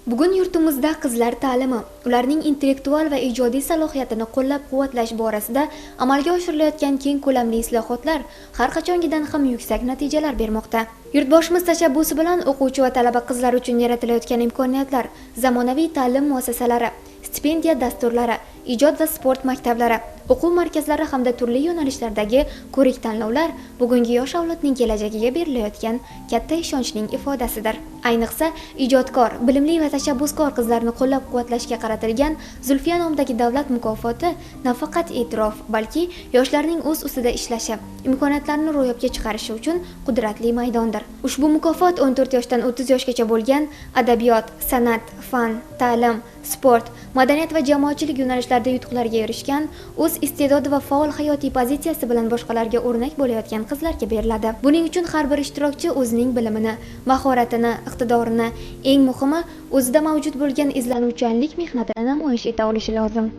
Bugun yurtimizda qizlar ta'limi, ularning intellektual va ijodiy salohiyatini qo'llab-quvvatlash borasida amalga oshirilayotgan keng ko'lamli islohotlar har qachongidan ham yuksak natijalar bermoqda. Yurtboshimiz tashabbusi bilan o'quvchi va talaba qizlar uchun yaratilayotgan imkoniyatlar, zamonaviy ta'lim muassasalari, stipendiya dasturlari, ijod va sport maktablari, o'quv markazlari hamda turli yo'nalishlardagi ko'rik tanlovlar bugungi yosh avlodning kelajagiga berilayotgan katta ishonchning ifodasidir. Ayniqsa, ijodkor, bilimli va tashabbuskor qizlarni qo'llab-quvvatlashga qaratilgan Zulfiya nomidagi davlat mukofoti nafaqat e'tirof, balki yoshlarning o'z ustida ishlashi, imkoniyatlarini ro'yobga chiqarishi uchun qudratli maydondir. Ushbu mukofot 14 yoshdan 30 yoshgacha bo'lgan adabiyot, san'at, fan, ta'lim, sport, madaniyat va jamoatchilik yo'nalishlarida yutuqlarga erishgan, o'z iste'dodi va faol hayotiy pozitsiyasi bilan boshqalarga o'rnak bo'layotgan qizlarga beriladi. Buning uchun har bir ishtirokchi o'zining bilimini, mahoratini, iqtidorini, eng muhimi, o'zida mavjud bo'lgan izlanuvchanlik mehnatini namoyish eta olishi lozim.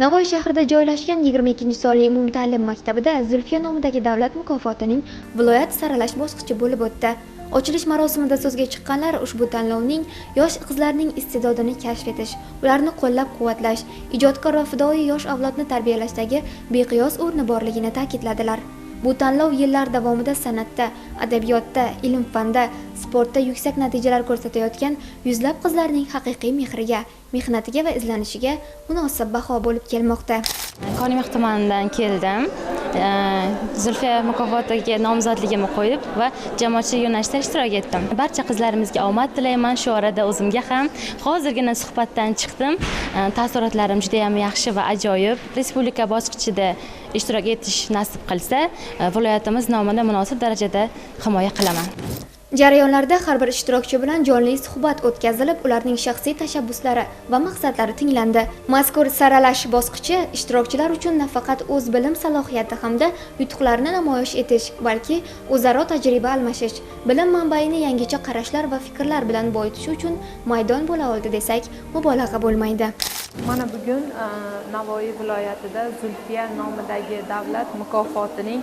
Navoiy shahrida joylashgan 22-sonli umumta'lim maktabida Zulfiya nomidagi davlat mukofotining viloyat saralash bosqichi bo'lib o'tdi. Ochilish marosimida so'zga chiqqanlar ushbu tanlovning yosh qizlarning iste'dodini kashf etish, ularni qo'llab-quvvatlash, ijodkor va fidoyi yosh avlodni tarbiyalashdagi beqiyos o'rni borligini ta'kidladilar. Bu tanlov yillar davomida san'atda, adabiyotda, ilm-fanda, sportda yuksak natijalar ko'rsatayotgan yuzlab qizlarning haqiqiy mehriga, mehnatiga va izlanishiga munosib baho bo'lib kelmoqda. Konimix tumanidan keldim. Zulfiya mukofotiga nomzodligimni qo'yib va jamoatchilik yo'nalishida ishtirok etdim. Barcha qizlarimizga omad tilayman. Shu orada o'zimga ham hozirgina suhbatdan chiqdim. Taassurotlarim juda ham yaxshi va ajoyib. Respublika bosqichida ishtirok etish nasib qilsa, viloyatimiz nomini munosib darajada himoya qilaman. Jarayonlarda har bir ishtirokchi bilan jonli suhbat o'tkazilib, ularning shaxsiy tashabbuslari va maqsadlari tinglandi. Mazkur saralash bosqichi ishtirokchilar uchun nafaqat o'z bilim salohiyati hamda yutuqlarini namoyish etish, balki o'zaro tajriba almashish, bilim manbaini yangicha qarashlar va fikrlar bilan boyitish uchun maydon bo'la oldi desak, mubolag'a bo'lmaydi. Mana bugun Navoiy viloyatida Zulfiya nomidagi davlat mukofoti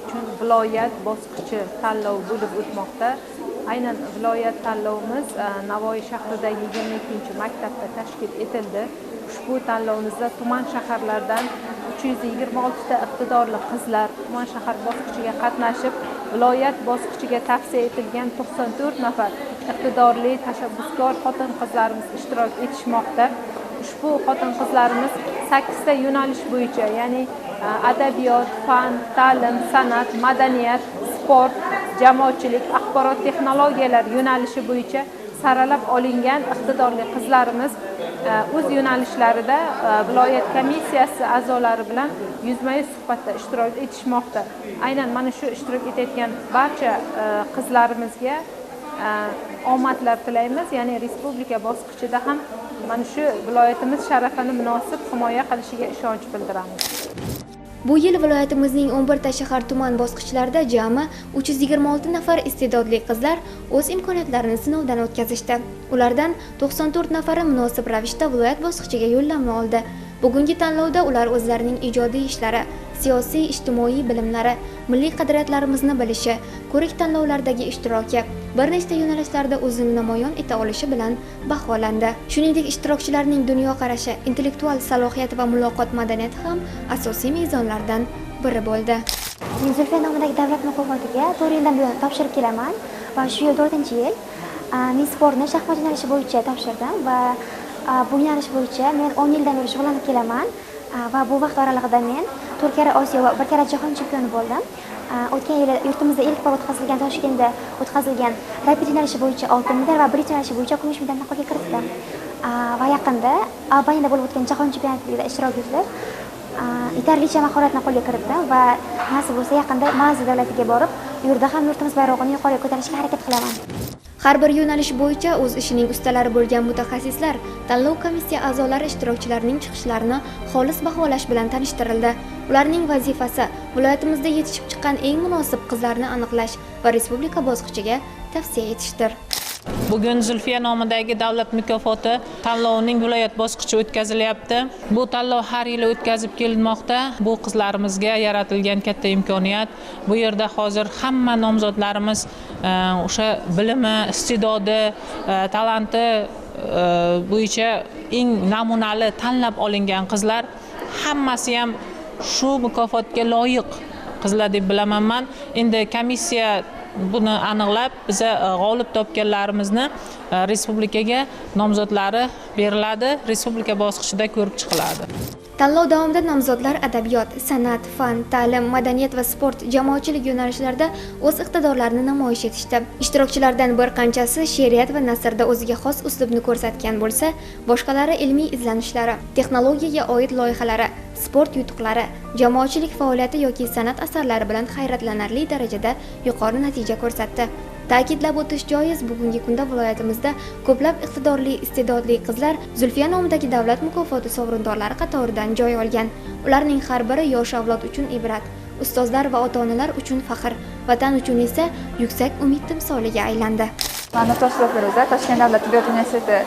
uchun viloyat bosqichi tanlov bo'lib o'tmoqda. Aynan viloyat tanlovimiz Navoiy shahridagi 22-maktabda tashkil etildi. Ushbu tanlovimizda tuman shaharlardan 326 ta iqtidorli qizlar tuman shahar bosqichiga qatnashib, viloyat bosqichiga tavsiya etilgan 94 nafar iqtidorli tashabbuskor xotin-qizlarimiz ishtirok etishmoqda. Ushbu xotin-qizlarimiz 8 ta yo'nalish bo'yicha, ya'ni adabiyot, fan, ta'lim, san'at, madaniyat, sport, jamoatchilik, axborot texnologiyalar yo'nalishi bo'yicha saralab olingan iqtidorli qizlarimiz o'z yo'nalishlarida viloyat komissiyasi a'zolari bilan yuzma-yuz suhbatda ishtirok etishmoqda. Aynan mana shu ishtirok etayotgan barcha qizlarimizga omadlar tilaymiz. Ya'ni respublika bosqichida ham mana shu viloyatimiz sharafini munosib himoya qilishiga ishonch bildiramiz. Bu yil viloyatimizning 11 ta shahar tuman bosqichlarida jami 326 nafar iste'dodli qizlar o'z imkoniyatlarini sinovdan o'tkazishdi. Ulardan 94 nafari munosib ravishda viloyat bosqichiga yo'llanma oldi. Bugungi tanlovda ular o'zlarining ijodiy ishlari, siyosiy, ijtimoiy bilimlari, milliy qadriyatlarimizni bilishi, ko'rik tanlovlardagi ishtiroki, bir nechta yo'nalishlarda o'zini namoyon eta olishi bilan baholandi. Shuningdek, ishtirokchilarning dunyoqarashi, intellektual salohiyati va muloqot madaniyati ham asosiy mezonlardan biri bo'ldi. Zulfiya nomidagi davlat mukofotiga 4 yildan buyon topshirib kelaman va shu yil 4-yil. Men sportni shaxmat yo'nalishi bo'yicha topshirdim va bu yo'nalish bo'yicha men 10 yildan beri shug'ullanib kelaman va bu vaqt oralig'ida men 4 karra Osiyo va 1 karra jahon chempioni bo'ldim. o'tgan yili yurtimizda ilk bor o'tkazilgan Toshkentda o'tkazilgan rapid yo'nalishi bo'yicha oltin medal va bridge yo'nalishi bo'yicha kumush medalni qo'lga kiritdim. Va yaqinda Albaniyada bo'lib o'tgan jahon chempionatida ishtirok etib, yetarlicha mahoratni qo'lga kiritdim va nasib bo'lsa yaqinda Malayziya davlatiga borib, u yerda ham yurtimiz bayrog'ini yuqoriga ko'tarishga harakat qilaman. Har bir yo'nalish bo'yicha o'z ishining ustalari bo'lgan mutaxassislar tanlov komissiya a'zolari ishtirokchilarning chiqishlarini xolis baholash bilan tanishtirildi. Ularning vazifasi viloyatimizda yetishib chiqqan eng munosib qizlarni aniqlash va respublika bosqichiga tavsiya etishdir. Bugun Zulfiya nomidagi davlat mukofoti tanlovining viloyat bosqichi o'tkazilyapti. Bu tanlov har yili o'tkazib kelinmoqda. Bu qizlarimizga yaratilgan katta imkoniyat. Bu yerda hozir hamma nomzodlarimiz o'sha bilimi, iste'dodi, talanti bo'yicha eng namunali tanlab olingan qizlar, hammasi ham shu mukofotga loyiq qizlar deb bilaman men. Endi komissiya buni aniqlab, biza g'olib topganlarimizni respublikaga nomzodlari beriladi, respublika bosqichida ko'rib chiqiladi. Tanlov davomida nomzodlar adabiyot, san'at, fan, ta'lim, madaniyat va sport, jamoatchilik yo'nalishlarida o'z iqtidorlarini namoyish etishdi. Ishtirokchilardan bir qanchasi she'riyat va nasrda o'ziga xos uslubni ko'rsatgan bo'lsa, boshqalari ilmiy izlanishlari, texnologiyaga oid loyihalari, sport yutuqlari, jamoatchilik faoliyati yoki san'at asarlari bilan hayratlanarli darajada yuqori natija ko'rsatdi. Ta'kidlab o'tish joiz, bugungi kunda viloyatimizda ko'plab iqtidorli, iste'dodli qizlar Zulfiya nomidagi davlat mukofoti sovrindorlari qatoridan joy olgan. Ularning har biri yosh avlod uchun ibrat, ustozlar va ota-onalar uchun faxr, vatan uchun esa yuksak umid timsoliga aylandi. Men Toshkent Feruza, Toshkent davlat tibbiyot universiteti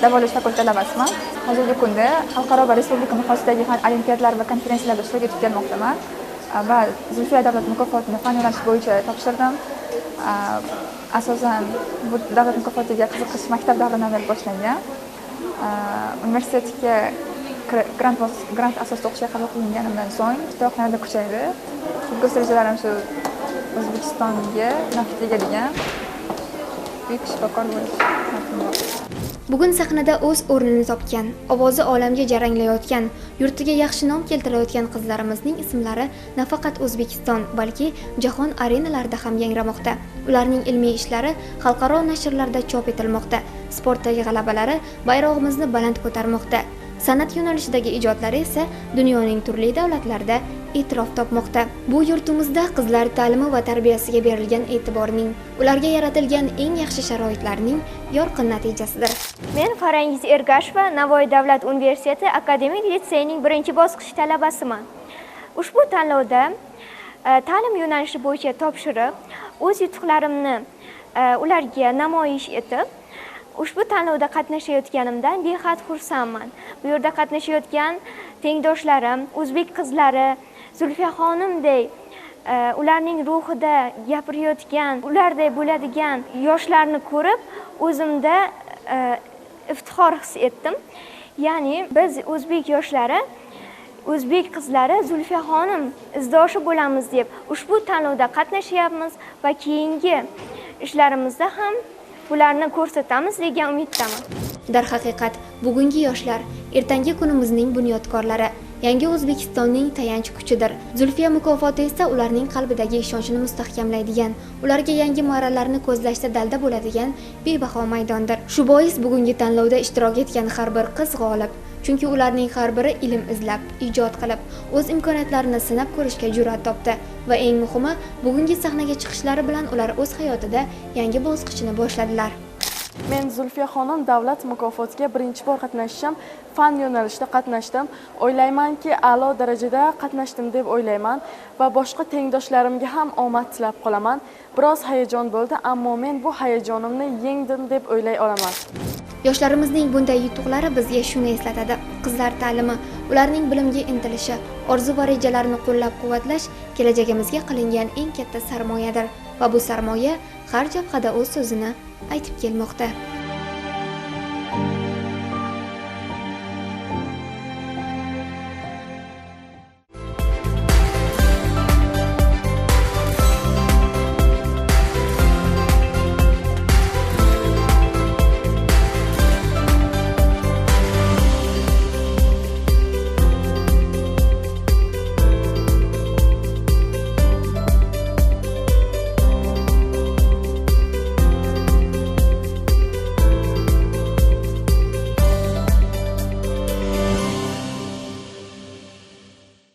davolash fakультeti talabasiman. Hozirgi kunda xalqaro va respublika miqyosidagi fan olimpiadalar va konferensiyalarda ishtirok etib kelmoqdaman va Zulfiya davlat mukofotini fan yo'nalishi bo'yicha topshirdim. Asosan bu davlat mukofotiga qiziqish maktab davridan beri boshlangan. Universitetga grant asosida o'qishga qabul qilinganimdan so'ng kitob kuchaydi. Kelgusi rejalarim shu O'zbekistonga nafit tegadigan buyuk shifokor bo'lish. Bugun sahnada o'z o'rnini topgan, ovozi olamga jaranglayotgan, yurtiga yaxshi nom keltirayotgan qizlarimizning ismlari nafaqat O'zbekiston, balki jahon arenalarida ham yangramoqda. Ularning ilmiy ishlari xalqaro nashrlarda chop etilmoqda. Sportdagi g'alabalari bayrog'imizni baland ko'tarmoqda. San'at yo'nalishidagi ijodlari esa dunyoning turli davlatlarida e'tirof topmoqda. Bu yurtimizda qizlar ta'limi va tarbiyasiga berilgan e'tiborning, ularga yaratilgan eng yaxshi sharoitlarning yorqin natijasidir. Men Farangiz Ergasheva, Navoiy davlat universiteti akademik litseyining 1-bosqich talabasiman. Ushbu tanlovda ta'lim yo'nalishi bo'yicha topshirib, o'z yutuqlarimni ularga namoyish etib, ushbu tanlovda qatnashayotganimdan behad xursandman. Bu yerda qatnashayotgan tengdoshlarim, o'zbek qizlari, Zulfiya xonimdek ularning ruhida gapirayotgan, ularday bo'ladigan yoshlarni ko'rib, o'zimda iftixor his etdim. Ya'ni biz o'zbek yoshlari, o'zbek qizlari Zulfiya xonim izdoshi bo'lamiz deb ushbu tanlovda qatnashyapmiz va keyingi ishlarimizda ham bularni ko'rsatamiz degan umiddaman. Darhaqiqat, bugungi yoshlar ertangi kunimizning bunyodkorlari, yangi O'zbekistonning tayanch kuchidir. Zulfiya mukofoti esa ularning qalbidagi ishonchni mustahkamlaydigan, ularga yangi marralarni ko'zlashda dalda bo'ladigan bebaho maydondir. Shu bois bugungi tanlovda ishtirok etgan har bir qiz g'olib. Chunki ularning har biri ilm izlab, ijod qilib, o'z imkoniyatlarini sinab ko'rishga jur'at topdi va eng muhimi, bugungi sahnaga chiqishlari bilan ular o'z hayotida yangi bosqichni boshladilar. Men Zulfiya xonim davlat mukofotiga 1-bor qatnashishim, fan yo'nalishida qatnashdim. O'ylaymanki, a'lo darajada qatnashdim deb o'ylayman va boshqa tengdoshlarimga ham omad tilab qolaman. Biroz hayajon bo'ldi, ammo men bu hayajonimni yengdim deb o'ylay olaman. Yoshlarimizning bunday yutuqlari bizga shuni eslatadi. Qizlar ta'limi, ularning bilimga intilishi, orzu va rejalarini qo'llab-quvvatlash kelajagimizga qilingan eng katta sarmoyadir va bu sarmoya har jabhada o'z so'zini aytib kelmoqda.